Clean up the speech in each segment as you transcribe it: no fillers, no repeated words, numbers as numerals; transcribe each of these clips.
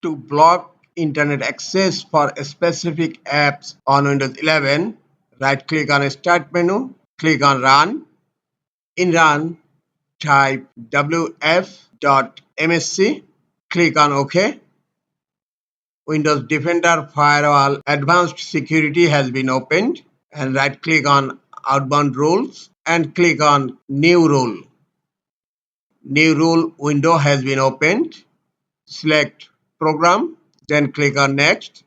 To block internet access for specific apps on Windows 11, right-click on Start menu, click on Run. In Run, type wf.msc, click on OK. Windows Defender Firewall Advanced Security has been opened, and right-click on Outbound Rules and click on New Rule. New Rule window has been opened. Select Program, then click on Next.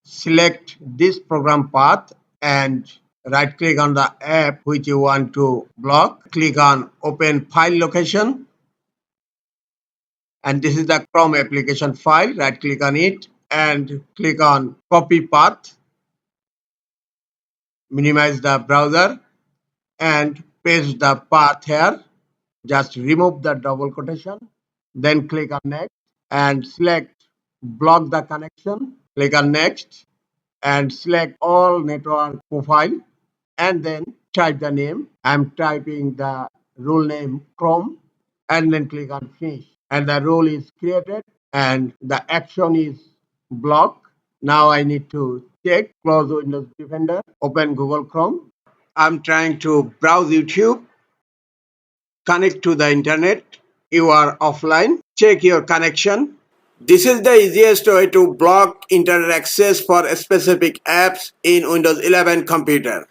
Select this program path and right click on the app which you want to block. Click on Open File Location, and this is the Chrome application file. Right click on it and click on Copy Path. Minimize the browser and paste the path here. Just remove the double quotation, then click on Next and select Block the connection. Click on Next and select all network profile and then type the name. I'm typing the rule name Chrome and then click on Finish. And the rule is created and the action is block. Now I need to check, close Windows Defender, open Google Chrome. I'm trying to browse YouTube, connect to the internet. You are offline. Check your connection. This is the easiest way to block internet access for specific apps in Windows 11 computer.